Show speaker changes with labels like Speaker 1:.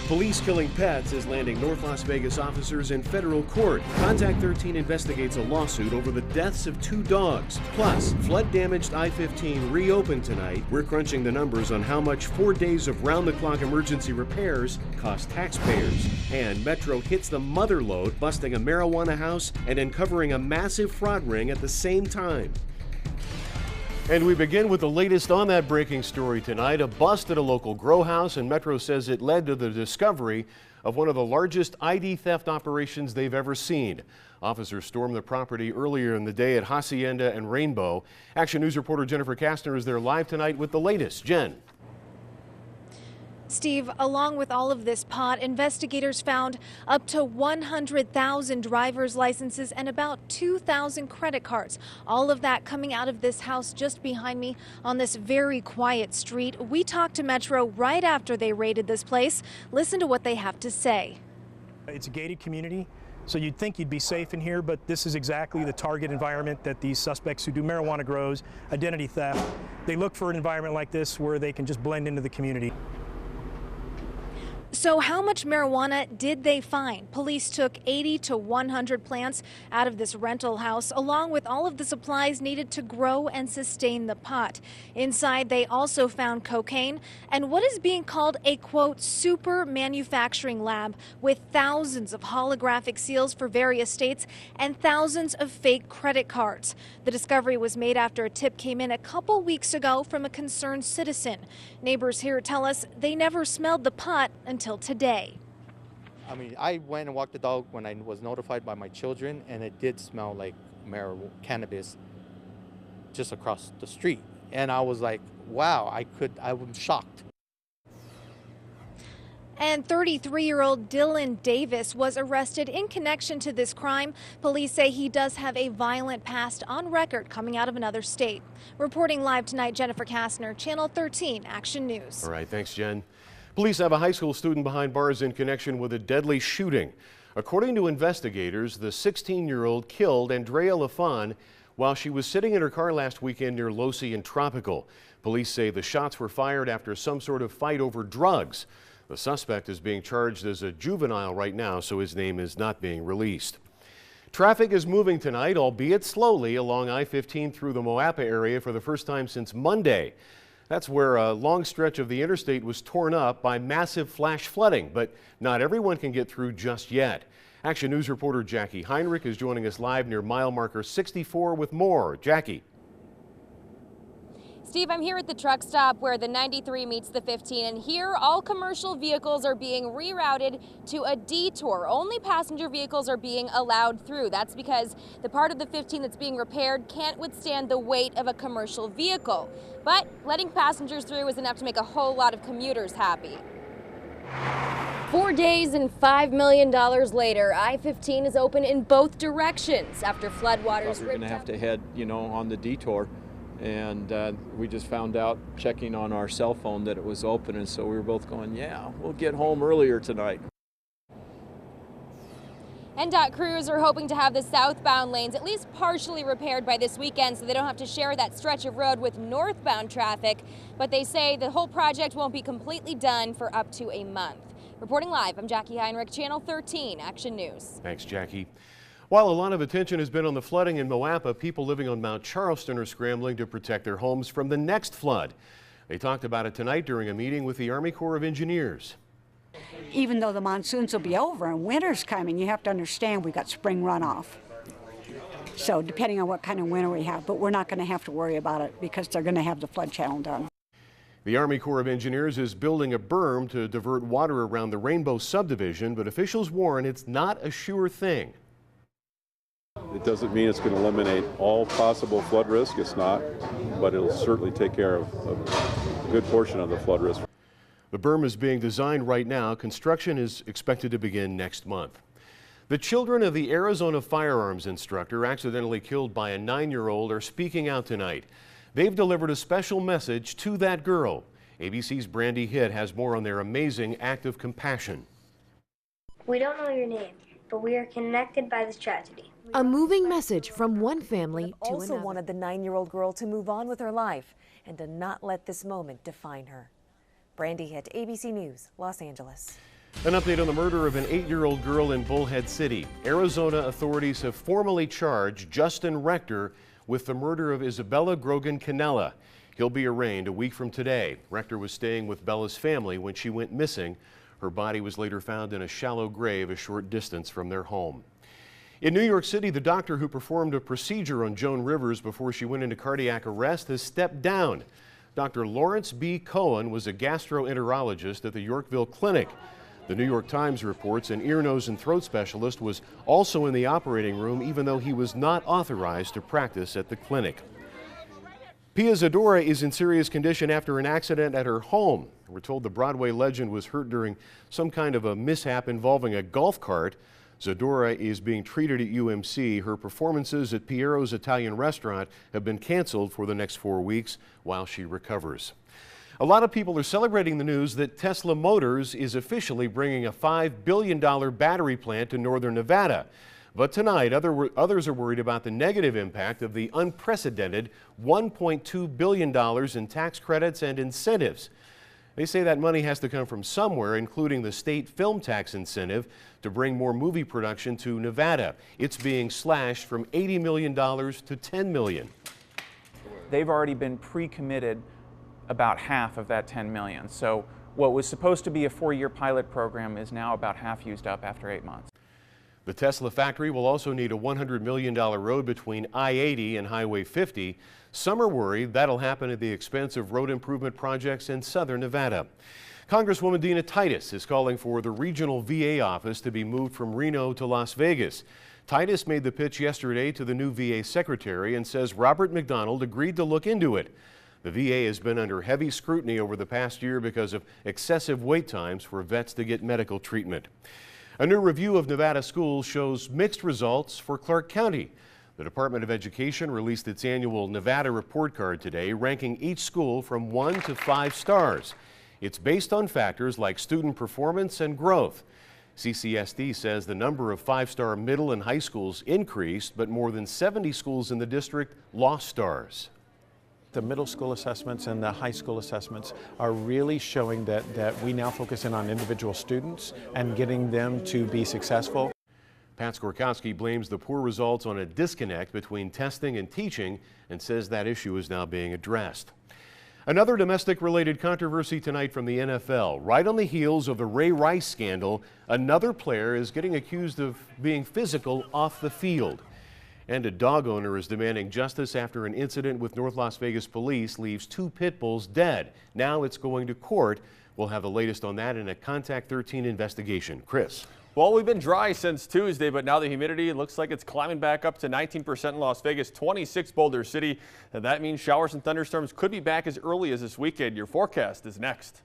Speaker 1: Police killing pets is landing North Las Vegas officers in federal court. Contact 13 investigates a lawsuit over the deaths of 2 dogs. Plus, flood-damaged I-15 reopened tonight. We're crunching the numbers on how much 4 days of round-the-clock emergency repairs cost taxpayers. And Metro hits the mother lode, busting a marijuana house and uncovering a massive fraud ring at the same time. And we begin with the latest on that breaking story tonight. A bust at a local grow house, and Metro says it led to the discovery of one of the largest ID theft operations they've ever seen. Officers stormed the property earlier in the day at Hacienda and Rainbow. Action News reporter Jennifer Kastner is there live tonight with the latest. Jen.
Speaker 2: Steve, along with all of this pot, investigators found up to 100,000 driver's licenses and about 2,000 credit cards. All of that coming out of this house just behind me on this very quiet street. We talked to Metro right after they raided this place. Listen to what they have to say.
Speaker 3: It's a gated community, so you'd think you'd be safe in here, but this is exactly the target environment that these suspects who do marijuana grows, identity theft, they look for an environment like this where they can just blend into the community.
Speaker 2: So how much marijuana did they find? Police took 80 to 100 plants out of this rental house, along with all of the supplies needed to grow and sustain the pot. Inside, they also found cocaine and what is being called a, quote, super manufacturing lab with thousands of holographic seals for various states and thousands of fake credit cards. The discovery was made after a tip came in a couple weeks ago from a concerned citizen. Neighbors here tell us they never smelled the pot until today.
Speaker 4: I mean, I went and walked the dog when I was notified by my children, and it did smell like cannabis just across the street. And I was like, wow, I was shocked.
Speaker 2: And 33-year-old Dylan Davis was arrested in connection to this crime. Police say he does have a violent past on record coming out of another state. Reporting live tonight, Jennifer Kastner, Channel 13 Action News.
Speaker 1: All right, thanks, Jen. Police have a high school student behind bars in connection with a deadly shooting. According to investigators, the 16-year-old killed Andrea Lafon while she was sitting in her car last weekend near Losee and Tropical. Police say the shots were fired after some sort of fight over drugs. The suspect is being charged as a juvenile right now, so his name is not being released. Traffic is moving tonight, albeit slowly, along I-15 through the Moapa area for the first time since Monday. That's where a long stretch of the interstate was torn up by massive flash flooding, but not everyone can get through just yet. Action News reporter Jackie Heinrich is joining us live near mile marker 64 with more. Jackie.
Speaker 5: Steve, I'm here at the truck stop where the 93 meets the 15, and here all commercial vehicles are being rerouted to a detour. Only passenger vehicles are being allowed through. That's because the part of the 15 that's being repaired can't withstand the weight of a commercial vehicle. But letting passengers through is enough to make a whole lot of commuters happy. 4 days and $5 million later, I-15 is open in both directions after floodwaters.
Speaker 6: We're going to have to head, on the detour. And we just found out, checking on our cell phone, that it was open, and so we were both going, yeah, we'll get home earlier tonight.
Speaker 5: NDOT crews are hoping to have the southbound lanes at least partially repaired by this weekend so they don't have to share that stretch of road with northbound traffic. But they say the whole project won't be completely done for up to a month. Reporting live, I'm Jackie Heinrich, Channel 13 Action News.
Speaker 1: Thanks, Jackie. While a lot of attention has been on the flooding in Moapa, people living on Mount Charleston are scrambling to protect their homes from the next flood. They talked about it tonight during a meeting with the Army Corps of Engineers.
Speaker 7: Even though the monsoons will be over and winter's coming, you have to understand we got spring runoff. So depending on what kind of winter we have, but we're not going to have to worry about it because they're going to have the flood channel done.
Speaker 1: The Army Corps of Engineers is building a berm to divert water around the Rainbow subdivision, but officials warn it's not a sure thing.
Speaker 8: It doesn't mean it's going to eliminate all possible flood risk. It's not, but it'll certainly take care of a good portion of the flood risk.
Speaker 1: The berm is being designed right now. Construction is expected to begin next month. The children of the Arizona firearms instructor accidentally killed by a 9-year-old are speaking out tonight. They've delivered a special message to that girl. ABC's Brandy Hitt has more on their amazing act of compassion.
Speaker 9: We don't know your name, but we are connected by this tragedy.
Speaker 10: A moving message from one family to
Speaker 11: also
Speaker 10: another.
Speaker 11: Wanted the 9-year-old girl to move on with her life and to not let this moment define her. Brandy Hitt, ABC News, Los Angeles.
Speaker 1: An update on the murder of an 8-year-old girl in Bullhead City. Arizona authorities have formally charged Justin Rector with the murder of Isabella Grogan Canella. He'll be arraigned a week from today. Rector was staying with Bella's family when she went missing. Her body was later found in a shallow grave a short distance from their home. In New York City, the doctor who performed a procedure on Joan Rivers before she went into cardiac arrest has stepped down. Dr. Lawrence B. Cohen was a gastroenterologist at the Yorkville Clinic. The New York Times reports an ear, nose, and throat specialist was also in the operating room, even though he was not authorized to practice at the clinic. Pia Zadora is in serious condition after an accident at her home. We're told the Broadway legend was hurt during some kind of a mishap involving a golf cart. Zadora is being treated at UMC. Her performances at Piero's Italian restaurant have been canceled for the next 4 weeks while she recovers. A lot of people are celebrating the news that Tesla Motors is officially bringing a $5 billion battery plant to northern Nevada. But tonight, others are worried about the negative impact of the unprecedented $1.2 billion in tax credits and incentives. They say that money has to come from somewhere, including the state film tax incentive to bring more movie production to Nevada. It's being slashed from $80 million to $10 million.
Speaker 12: They've already been pre-committed about half of that $10 million. So what was supposed to be a 4-year pilot program is now about half used up after 8 months.
Speaker 1: The Tesla factory will also need a $100 million road between I-80 and Highway 50. Some are worried that'll happen at the expense of road improvement projects in southern Nevada. Congresswoman Dina Titus is calling for the regional VA office to be moved from Reno to Las Vegas. Titus made the pitch yesterday to the new VA secretary and says Robert McDonald agreed to look into it. The VA has been under heavy scrutiny over the past year because of excessive wait times for vets to get medical treatment. A new review of Nevada schools shows mixed results for Clark County. The Department of Education released its annual Nevada report card today, ranking each school from 1 to 5 stars. It's based on factors like student performance and growth. CCSD says the number of 5-star middle and high schools increased, but more than 70 schools in the district lost stars.
Speaker 13: The middle school assessments and the high school assessments are really showing that we now focus in on individual students and getting them to be successful.
Speaker 1: Pat Skorkowski blames the poor results on a disconnect between testing and teaching and says that issue is now being addressed. Another domestic-related controversy tonight from the NFL. Right on the heels of the Ray Rice scandal, another player is getting accused of being physical off the field. And a dog owner is demanding justice after an incident with North Las Vegas police leaves 2 pit bulls dead. Now it's going to court. We'll have the latest on that in a Contact 13 investigation. Chris.
Speaker 14: Well, we've been dry since Tuesday, but now the humidity looks like it's climbing back up to 19% in Las Vegas, 26 Boulder City. And that means showers and thunderstorms could be back as early as this weekend. Your forecast is next.